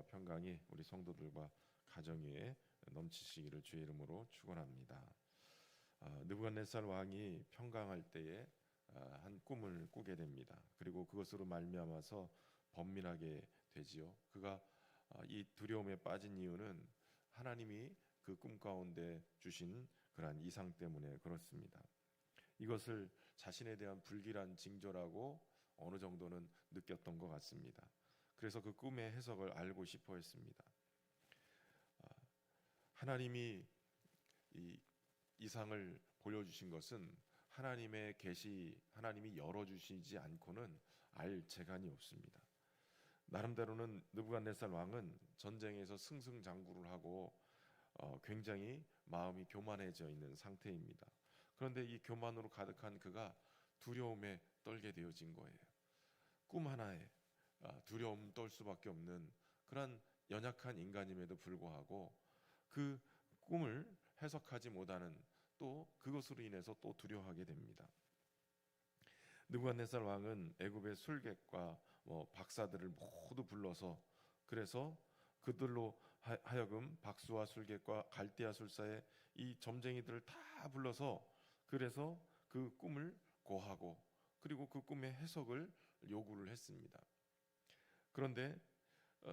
평강이 우리 성도들과 가정 위에 넘치시기를 주의 이름으로 축원합니다. 느부갓네살 왕이 평강할 때에 한 꿈을 꾸게 됩니다. 그리고 그것으로 말미암아서 번민하게 되지요. 그가 이 두려움에 빠진 이유는 하나님이 그 꿈 가운데 주신 그러한 이상 때문에 그렇습니다. 이것을 자신에 대한 불길한 징조라고 어느 정도는 느꼈던 것 같습니다. 그래서 그 꿈의 해석을 알고 싶어 했습니다. 하나님이 이 이상을 보여주신 것은 하나님의 계시, 하나님이 열어주시지 않고는 알 재간이 없습니다. 나름대로는 느부갓네살 왕은 전쟁에서 승승장구를 하고 굉장히 마음이 교만해져 있는 상태입니다. 그런데 이 교만으로 가득한 그가 두려움에 떨게 되어진 거예요. 꿈 하나에 두려움 떨 수밖에 없는 그런 연약한 인간임에도 불구하고 그 꿈을 해석하지 못하는, 또 그것으로 인해서 또 두려워하게 됩니다. 느부갓네살 왕은 애굽의 술객과 박사들을 모두 불러서, 그래서 그들로 하여금 박수와 술객과 갈대아 술사의 이 점쟁이들을 다 불러서 그래서 그 꿈을 고하고 그리고 그 꿈의 해석을 요구를 했습니다. 그런데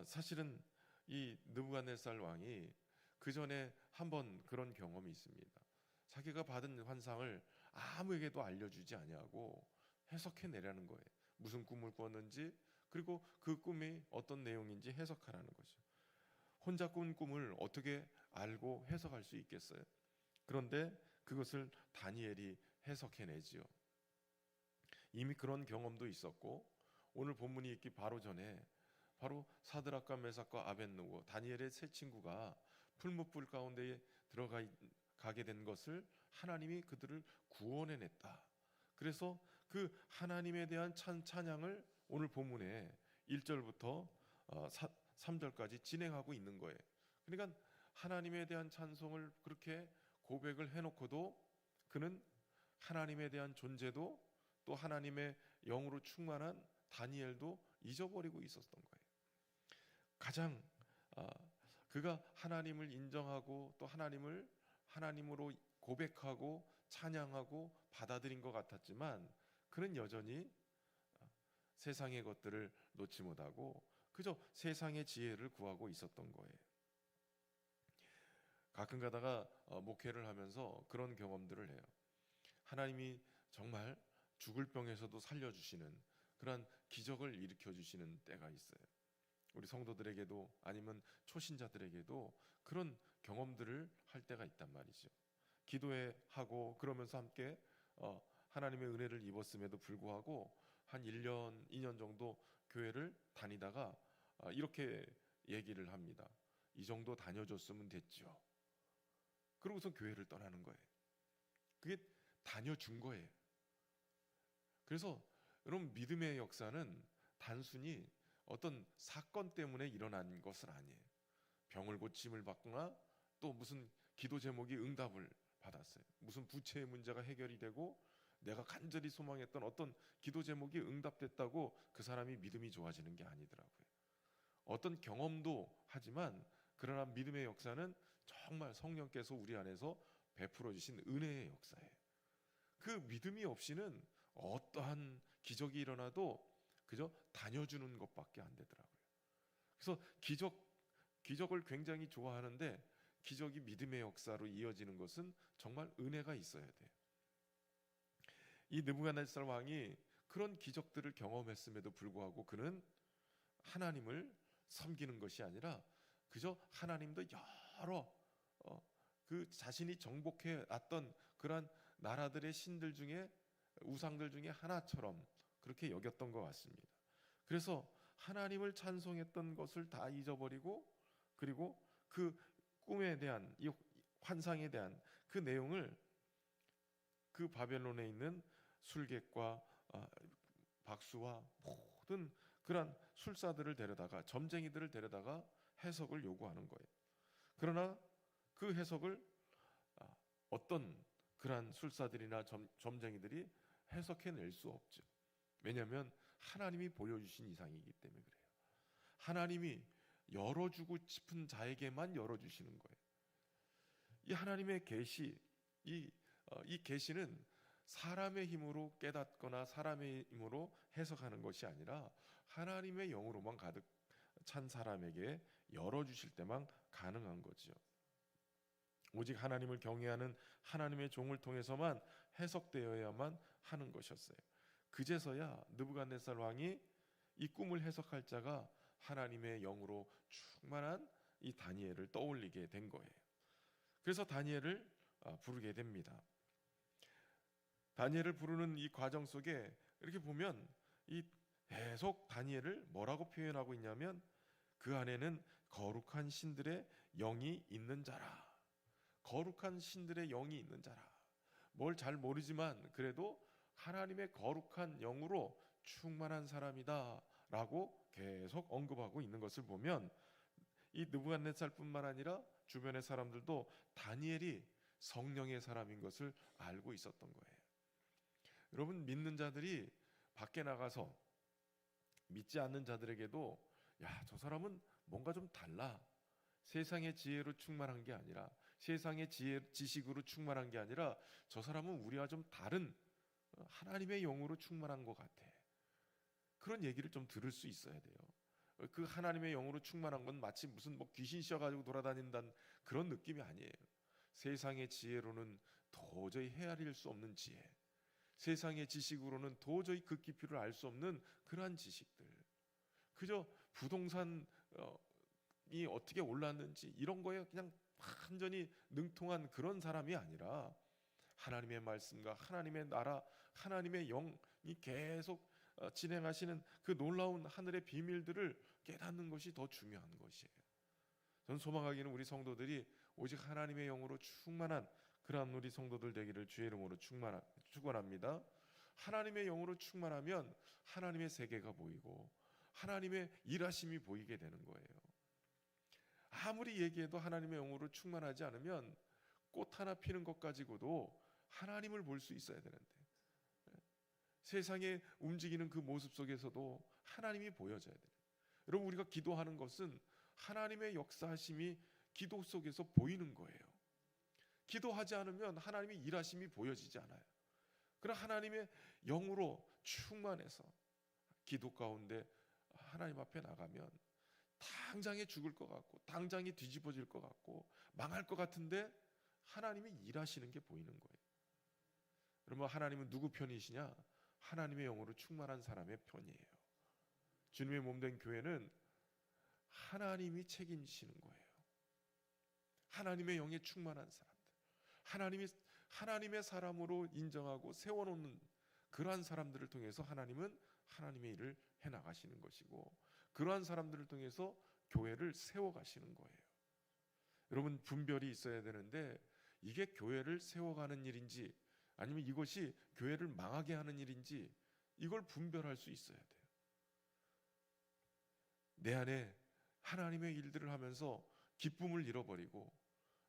사실은 이 느부갓네살 왕이 그 전에 한번 그런 경험이 있습니다. 자기가 받은 환상을 아무에게도 알려주지 아니하고 해석해 내라는 거예요. 무슨 꿈을 꾸었는지, 그리고 그 꿈이 어떤 내용인지 해석하라는 거죠. 혼자 꾼 꿈을 어떻게 알고 해석할 수 있겠어요? 그런데 그것을 다니엘이 해석해내지요. 이미 그런 경험도 있었고, 오늘 본문이 있기 바로 전에 바로 사드락과 메삭과 아벳느고, 다니엘의 세 친구가 풀무불 가운데에 들어가게 된 것을 하나님이 그들을 구원해냈다. 그래서 그 하나님에 대한 찬양을 오늘 본문에 1절부터 3절까지 진행하고 있는 거예요. 그러니까 하나님에 대한 찬송을 그렇게 고백을 해놓고도 그는 하나님에 대한 존재도 또 하나님의 영으로 충만한 다니엘도 잊어버리고 있었던 거예요. 가장 그가 하나님을 인정하고 또 하나님으로 고백하고 찬양하고 받아들인 것 같았지만 그는 여전히 세상의 것들을 놓지 못하고 그저 세상의 지혜를 구하고 있었던 거예요. 가끔 가다가 목회를 하면서 그런 경험들을 해요. 하나님이 정말 죽을 병에서도 살려주시는 그런 기적을 일으켜주시는 때가 있어요. 우리 성도들에게도 아니면 초신자들에게도 그런 경험들을 할 때가 있단 말이죠. 기도회 하고 그러면서 함께 하나님의 은혜를 입었음에도 불구하고 한 1년, 2년 정도 교회를 다니다가 이렇게 얘기를 합니다. 이 정도 다녀줬으면 됐죠. 그러고서 교회를 떠나는 거예요. 그게 다녀준 거예요. 그래서 여러분, 믿음의 역사는 단순히 어떤 사건 때문에 일어난 것은 아니에요. 병을 고침을 받거나 또 무슨 기도 제목이 응답을 받았어요. 무슨 부채의 문제가 해결이 되고 내가 간절히 소망했던 어떤 기도 제목이 응답됐다고 그 사람이 믿음이 좋아지는 게 아니더라고요. 어떤 경험도 하지만 그러나 믿음의 역사는 정말 성령께서 우리 안에서 베풀어 주신 은혜의 역사예요. 그 믿음이 없이는 어떠한 기적이 일어나도 그저 다녀주는 것밖에 안 되더라고요. 그래서 기적을 굉장히 좋아하는데 기적이 믿음의 역사로 이어지는 것은 정말 은혜가 있어야 돼요. 이 느부갓네살 왕이 그런 기적들을 경험했음에도 불구하고 그는 하나님을 섬기는 것이 아니라 그저 하나님도 여러 그 자신이 정복해 놨던 그러한 나라들의 신들 중에 우상들 중에 하나처럼 그렇게 여겼던 것 같습니다. 그래서 하나님을 찬송했던 것을 다 잊어버리고 그리고 그 꿈에 대한 이 환상에 대한 그 내용을 그 바벨론에 있는 술객과 박수와 모든 그런 술사들을 데려다가 점쟁이들을 데려다가 해석을 요구하는 거예요. 그러나 그 해석을 어떤 그런 술사들이나 점쟁이들이 해석해낼 수 없죠. 왜냐하면 하나님이 보여주신 이상이기 때문에 그래요. 하나님이 열어주고 싶은 자에게만 열어주시는 거예요. 이 하나님의 계시, 이 계시는 사람의 힘으로 깨닫거나 사람의 힘으로 해석하는 것이 아니라 하나님의 영으로만 가득 찬 사람에게 열어주실 때만 가능한 거죠. 오직 하나님을 경외하는 하나님의 종을 통해서만 해석되어야만 하는 것이었어요. 그제서야 느부갓네살 왕이 이 꿈을 해석할 자가 하나님의 영으로 충만한 이 다니엘을 떠올리게 된 거예요. 그래서 다니엘을 부르게 됩니다. 다니엘을 부르는 이 과정 속에 이렇게 보면 이 계속 다니엘을 뭐라고 표현하고 있냐면 그 안에는 거룩한 신들의 영이 있는 자라. 거룩한 신들의 영이 있는 자라. 뭘 잘 모르지만 그래도 하나님의 거룩한 영으로 충만한 사람이다 라고 계속 언급하고 있는 것을 보면 이 느부갓네살뿐만 아니라 주변의 사람들도 다니엘이 성령의 사람인 것을 알고 있었던 거예요. 여러분, 믿는 자들이 밖에 나가서 믿지 않는 자들에게도 야, 저 사람은 뭔가 좀 달라. 세상의 지혜로 충만한 게 아니라, 세상의 지식으로 충만한 게 아니라 저 사람은 우리와 좀 다른 하나님의 영으로 충만한 것 같아. 그런 얘기를 좀 들을 수 있어야 돼요. 그 하나님의 영으로 충만한 건 마치 무슨 뭐 귀신 씌어가지고 돌아다닌다는 그런 느낌이 아니에요. 세상의 지혜로는 도저히 헤아릴 수 없는 지혜, 세상의 지식으로는 도저히 그 깊이를 알 수 없는 그러한 지식들, 그저 부동산이 어떻게 올랐는지 이런 거에 그냥 완전히 능통한 그런 사람이 아니라 하나님의 말씀과 하나님의 나라, 하나님의 영이 계속 진행하시는 그 놀라운 하늘의 비밀들을 깨닫는 것이 더 중요한 것이에요. 저는 소망하기는 우리 성도들이 오직 하나님의 영으로 충만한 그러한 우리 성도들 되기를 주의 이름으로 축원합니다. 하나님의 영으로 충만하면 하나님의 세계가 보이고 하나님의 일하심이 보이게 되는 거예요. 아무리 얘기해도 하나님의 영으로 충만하지 않으면 꽃 하나 피는 것 가지고도 하나님을 볼 수 있어야 되는데, 세상에 움직이는 그 모습 속에서도 하나님이 보여져야 돼요. 여러분, 우리가 기도하는 것은 하나님의 역사하심이 기도 속에서 보이는 거예요. 기도하지 않으면 하나님의 일하심이 보여지지 않아요. 그러나 하나님의 영으로 충만해서 기도 가운데 하나님 앞에 나가면 당장에 죽을 것 같고 당장에 뒤집어질 것 같고 망할 것 같은데 하나님이 일하시는 게 보이는 거예요. 여러분, 하나님은 누구 편이시냐? 하나님의 영으로 충만한 사람의 편이에요. 주님의 몸된 교회는 하나님이 책임지시는 거예요. 하나님의 영에 충만한 사람들, 하나님의 사람으로 인정하고 세워놓는 그러한 사람들을 통해서 하나님은 하나님의 일을 해나가시는 것이고, 그러한 사람들을 통해서 교회를 세워가시는 거예요. 여러분, 분별이 있어야 되는데 이게 교회를 세워가는 일인지 아니면 이것이 교회를 망하게 하는 일인지 이걸 분별할 수 있어야 돼요. 내 안에 하나님의 일들을 하면서 기쁨을 잃어버리고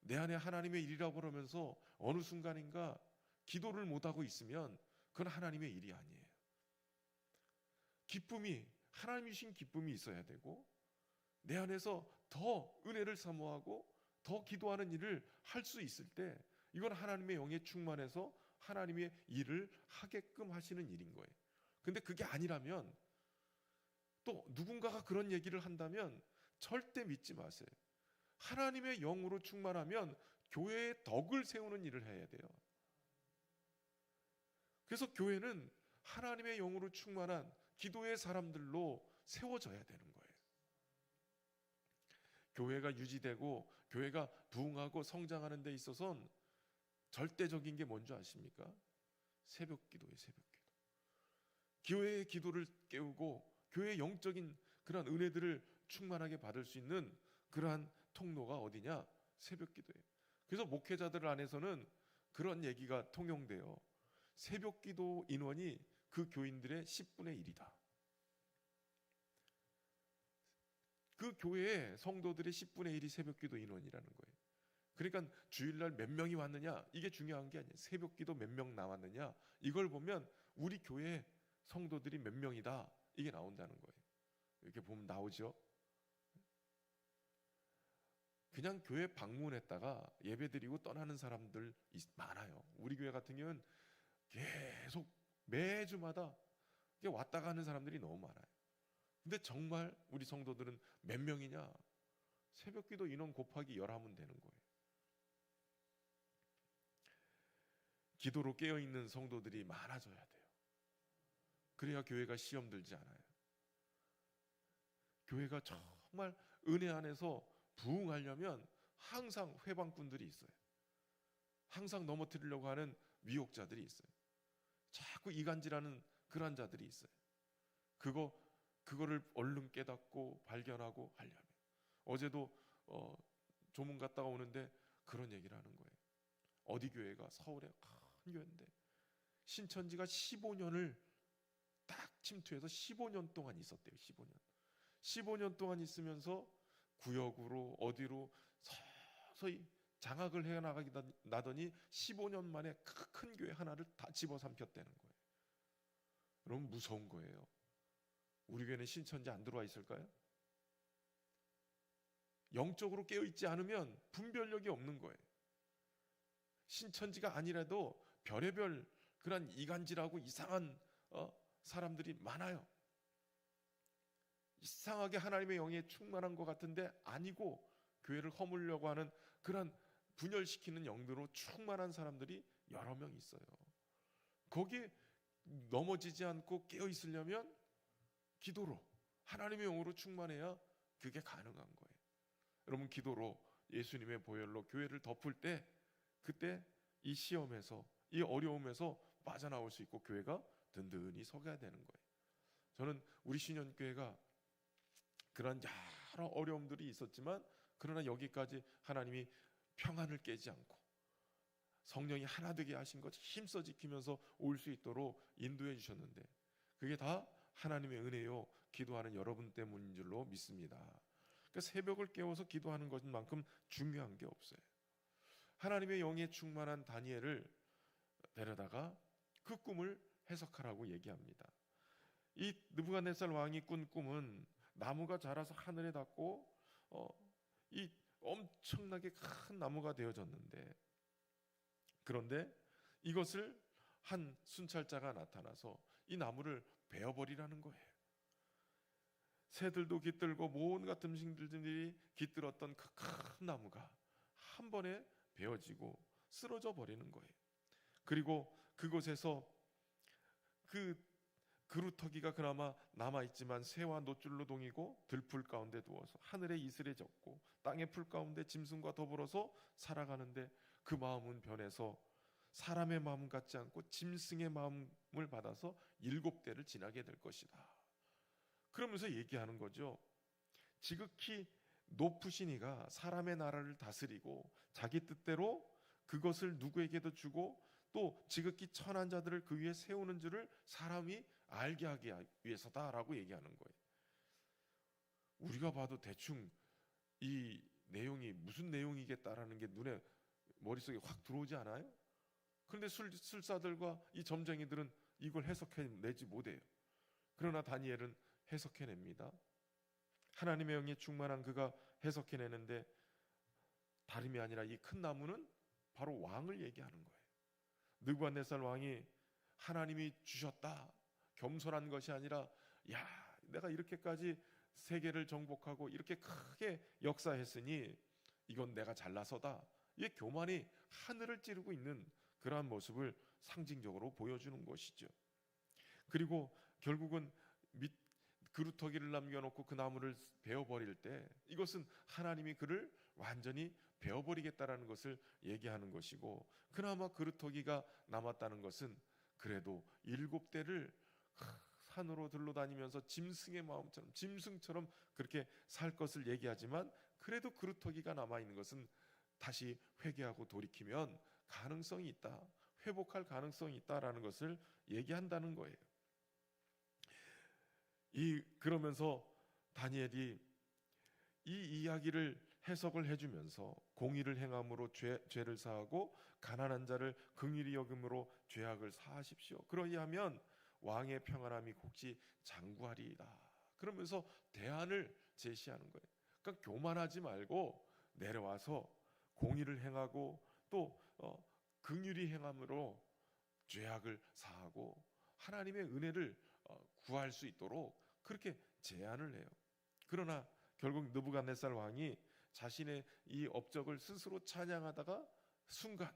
내 안에 하나님의 일이라고 그러면서 어느 순간인가 기도를 못하고 있으면 그건 하나님의 일이 아니에요. 기쁨이, 하나님이신 기쁨이 있어야 되고 내 안에서 더 은혜를 사모하고 더 기도하는 일을 할 수 있을 때 이건 하나님의 영에 충만해서 하나님의 일을 하게끔 하시는 일인 거예요. 근데 그게 아니라면, 또 누군가가 그런 얘기를 한다면 절대 믿지 마세요. 하나님의 영으로 충만하면 교회의 덕을 세우는 일을 해야 돼요. 그래서 교회는 하나님의 영으로 충만한 기도의 사람들로 세워져야 되는 거예요. 교회가 유지되고 교회가 부흥하고 성장하는 데 있어서는 절대적인 게 뭔지 아십니까? 새벽 기도예요. 새벽 기도. 교회의 기도를 깨우고 교회의 영적인 그러한 은혜들을 충만하게 받을 수 있는 그러한 통로가 어디냐? 새벽 기도예요. 그래서 목회자들 안에서는 그런 얘기가 통용돼요. 새벽 기도 인원이 그 교인들의 10분의 1이다. 그 교회의 성도들의 10분의 1이 새벽 기도 인원이라는 거예요. 그러니까 주일날 몇 명이 왔느냐 이게 중요한 게 아니에요. 새벽 기도 몇 명 나왔느냐 이걸 보면 우리 교회 성도들이 몇 명이다 이게 나온다는 거예요. 이렇게 보면 나오죠. 그냥 교회 방문했다가 예배드리고 떠나는 사람들 많아요. 우리 교회 같은 경우는 계속 매주마다 왔다 가는 사람들이 너무 많아요. 근데 정말 우리 성도들은 몇 명이냐? 새벽기도 인원 곱하기 10하면 되는 거예요. 기도로 깨어있는 성도들이 많아져야 돼요. 그래야 교회가 시험 들지 않아요. 교회가 정말 은혜 안에서 부흥하려면 항상 회방꾼들이 있어요. 항상 넘어뜨리려고 하는 미혹자들이 있어요. 자꾸 이간질하는 그런 자들이 있어요. 그거를 얼른 깨닫고 발견하고 하려면. 어제도 조문 갔다가 오는데 그런 얘기를 하는 거예요. 어디 교회가 서울에 큰 교회인데 신천지가 15년을 딱 침투해서 15년 동안 있었대요. 15년 동안 있으면서 구역으로 어디로 서서히 장악을 해나가기 나더니 15년 만에 큰 교회 하나를 다 집어삼켰다는 거예요. 여러분, 무서운 거예요. 우리 교회는 신천지 안 들어와 있을까요? 영적으로 깨어있지 않으면 분별력이 없는 거예요. 신천지가 아니라도 별의별 그런 이간질하고 이상한 사람들이 많아요. 이상하게 하나님의 영에 충만한 것 같은데 아니고 교회를 허물려고 하는 그런 분열시키는 영으로 충만한 사람들이 여러 명 있어요. 거기에 넘어지지 않고 깨어있으려면 기도로 하나님의 영으로 충만해야 그게 가능한 거예요. 여러분, 기도로 예수님의 보혈로 교회를 덮을 때 그때 이 시험에서 이 어려움에서 빠져나올 수 있고 교회가 든든히 서게 되는 거예요. 저는 우리 신현교회가 그런 여러 어려움들이 있었지만 그러나 여기까지 하나님이 평안을 깨지 않고 성령이 하나 되게 하신 것 힘써 지키면서 올 수 있도록 인도해 주셨는데 그게 다 하나님의 은혜요 기도하는 여러분 때문인 줄로 믿습니다. 그러니까 새벽을 깨워서 기도하는 것만큼 중요한 게 없어요. 하나님의 영에 충만한 다니엘을 데려다가 그 꿈을 해석하라고 얘기합니다. 이 느부갓네살 왕이 꾼 꿈은 나무가 자라서 하늘에 닿고 이 엄청나게 큰 나무가 되어졌는데 그런데 이것을 한 순찰자가 나타나서 이 나무를 베어버리라는 거예요. 새들도 깃들고 온갖 음식들이 깃들었던 그 큰 나무가 한 번에 베어지고 쓰러져 버리는 거예요. 그리고 그곳에서 그 그루터기가 그나마 남아있지만 새와 노줄로 동이고 들풀 가운데 두어서 하늘에 이슬에 젖고 땅의 풀 가운데 짐승과 더불어서 살아가는데 그 마음은 변해서 사람의 마음 같지 않고 짐승의 마음을 받아서 7대를 지나게 될 것이다. 그러면서 얘기하는 거죠. 지극히 높으신 이가 사람의 나라를 다스리고 자기 뜻대로 그것을 누구에게도 주고 또 지극히 천한 자들을 그 위에 세우는 줄을 사람이 알게 하기 위해서다라고 얘기하는 거예요. 우리가 봐도 대충 이 내용이 무슨 내용이겠다라는 게 눈에 머릿속에 확 들어오지 않아요? 그런데 술사들과 이 점쟁이들은 이걸 해석해내지 못해요. 그러나 다니엘은 해석해냅니다. 하나님의 영이 충만한 그가 해석해내는데 다름이 아니라 이 큰 나무는 바로 왕을 얘기하는 거예요. 느부갓네살 왕이 하나님이 주셨다 겸손한 것이 아니라 야 내가 이렇게까지 세계를 정복하고 이렇게 크게 역사했으니 이건 내가 잘나서다. 이 교만이 하늘을 찌르고 있는 그러한 모습을 상징적으로 보여주는 것이죠. 그리고 결국은 그루터기를 남겨놓고 그 나무를 베어버릴 때 이것은 하나님이 그를 완전히 베어버리겠다라는 것을 얘기하는 것이고 그나마 그루터기가 남았다는 것은 그래도 7대를 산으로 들러다니면서 짐승의 마음처럼 짐승처럼 그렇게 살 것을 얘기하지만 그래도 그루터기가 남아있는 것은 다시 회개하고 돌이키면 가능성이 있다. 회복할 가능성이 있다라는 것을 얘기한다는 거예요. 그러면서 다니엘이 이 이야기를 해석을 해주면서 공의를 행함으로 죄를 사하고 가난한 자를 긍휼히 여김으로 죄악을 사하십시오. 그러이하면 왕의 평안함이 혹시 장구하리이다. 그러면서 대안을 제시하는 거예요. 그러니까 교만하지 말고 내려와서 공의를 행하고 또 긍휼히 행함으로 죄악을 사하고 하나님의 은혜를 구할 수 있도록 그렇게 제안을 해요. 그러나 결국 느부갓네살 왕이 자신의 이 업적을 스스로 찬양하다가 순간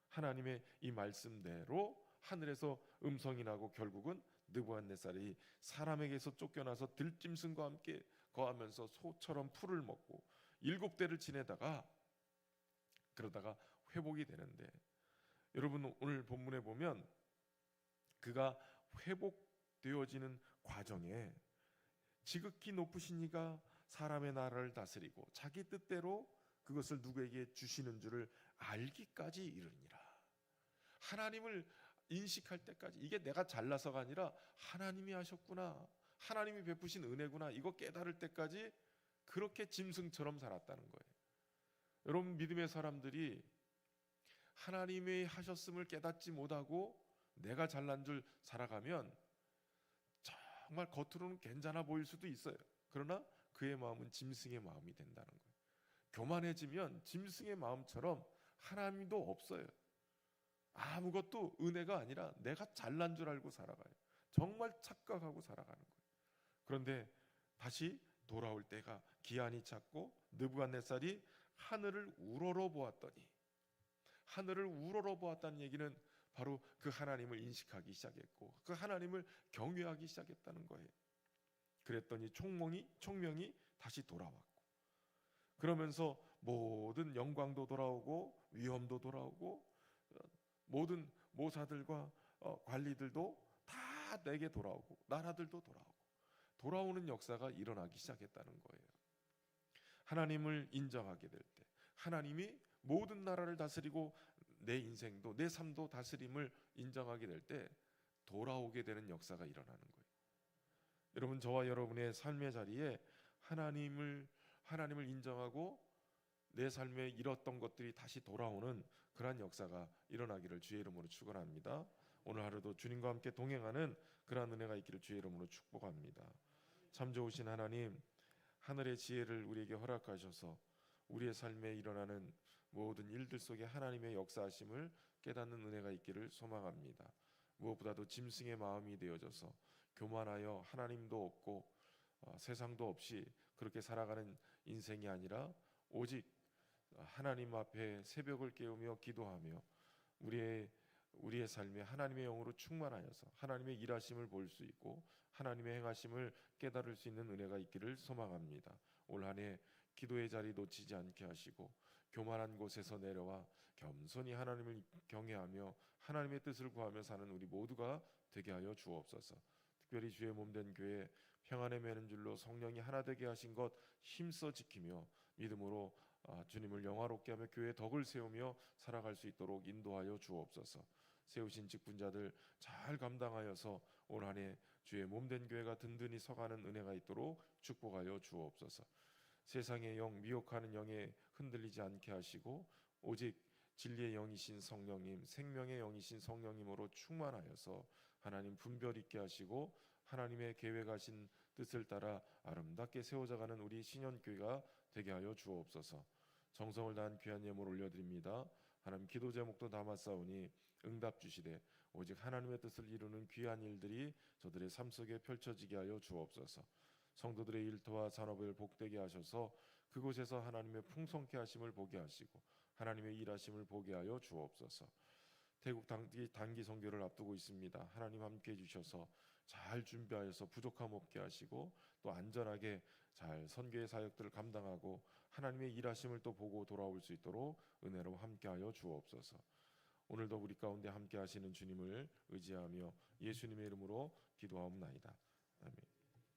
하나님의 이 말씀대로 하늘에서 음성이 나고 결국은 느부갓네살이 사람에게서 쫓겨나서 들짐승과 함께 거하면서 소처럼 풀을 먹고 7대를 지내다가 그러다가 회복이 되는데, 여러분 오늘 본문에 보면 그가 회복되어지는 과정에 지극히 높으신 이가 사람의 나라를 다스리고 자기 뜻대로 그것을 누구에게 주시는 줄을 알기까지 이르니라. 하나님을 인식할 때까지, 이게 내가 잘나서가 아니라 하나님이 하셨구나, 하나님이 베푸신 은혜구나, 이거 깨달을 때까지 그렇게 짐승처럼 살았다는 거예요. 여러분, 믿음의 사람들이 하나님이 하셨음을 깨닫지 못하고 내가 잘난 줄 살아가면 정말 겉으로는 괜찮아 보일 수도 있어요. 그러나 그의 마음은 짐승의 마음이 된다는 거예요. 교만해지면 짐승의 마음처럼 하나님도 없어요. 아무것도 은혜가 아니라 내가 잘난 줄 알고 살아가요. 정말 착각하고 살아가는 거예요. 그런데 다시 돌아올 때가 기한이 찼고 느부갓네살이 하늘을 우러러 보았더니, 하늘을 우러러 보았다는 얘기는 바로 그 하나님을 인식하기 시작했고 그 하나님을 경외하기 시작했다는 거예요. 그랬더니 총명이 다시 돌아왔고, 그러면서 모든 영광도 돌아오고 위엄도 돌아오고 모든 모사들과 관리들도 다 내게 돌아오고 나라들도 돌아오는 역사가 일어나기 시작했다는 거예요. 하나님을 인정하게 될 때, 하나님이 모든 나라를 다스리고 내 인생도 내 삶도 다스림을 인정하게 될 때 돌아오게 되는 역사가 일어나는 거예요. 여러분, 저와 여러분의 삶의 자리에 하나님을 인정하고 내 삶에 잃었던 것들이 다시 돌아오는 그러한 역사가 일어나기를 주의 이름으로 축원합니다. 오늘 하루도 주님과 함께 동행하는 그러한 은혜가 있기를 주의 이름으로 축복합니다. 참 좋으신 하나님, 하늘의 지혜를 우리에게 허락하셔서 우리의 삶에 일어나는 모든 일들 속에 하나님의 역사하심을 깨닫는 은혜가 있기를 소망합니다. 무엇보다도 짐승의 마음이 되어져서 교만하여 하나님도 없고 세상도 없이 그렇게 살아가는 인생이 아니라 오직 하나님 앞에 새벽을 깨우며 기도하며 우리의 삶에 하나님의 영으로 충만하여서 하나님의 일하심을 볼 수 있고 하나님의 행하심을 깨달을 수 있는 은혜가 있기를 소망합니다. 올 한 해 기도의 자리 놓치지 않게 하시고 교만한 곳에서 내려와 겸손히 하나님을 경외하며 하나님의 뜻을 구하며 사는 우리 모두가 되게 하여 주옵소서. 특별히 주의 몸된 교회 평안에 매는 줄로 성령이 하나 되게 하신 것 힘써 지키며 믿음으로 주님을 영화롭게 하며 교회의 덕을 세우며 살아갈 수 있도록 인도하여 주옵소서. 세우신 직분자들 잘 감당하여서 올 한 해 주의 몸된 교회가 든든히 서가는 은혜가 있도록 축복하여 주옵소서. 세상의 영, 미혹하는 영에 흔들리지 않게 하시고 오직 진리의 영이신 성령님, 생명의 영이신 성령님으로 충만하여서 하나님 분별 있게 하시고 하나님의 계획하신 뜻을 따라 아름답게 세워져가는 우리 신현교회가 되게 하여 주옵소서. 정성을 다한 귀한 예물 올려드립니다. 하나님, 기도 제목도 담았사오니 응답 주시되 오직 하나님의 뜻을 이루는 귀한 일들이 저들의 삶 속에 펼쳐지게 하여 주옵소서. 성도들의 일터와 산업을 복되게 하셔서 그곳에서 하나님의 풍성케 하심을 보게 하시고 하나님의 일하심을 보게 하여 주옵소서. 태국 단기 선교를 앞두고 있습니다. 하나님 함께 해주셔서 잘 준비하여서 부족함 없게 하시고 또 안전하게 잘 선교의 사역들을 감당하고 하나님의 일하심을 또 보고 돌아올 수 있도록 은혜로 함께하여 주옵소서. 오늘도 우리 가운데 함께 하시는 주님을 의지하며 예수님의 이름으로 기도하옵나이다. 아멘.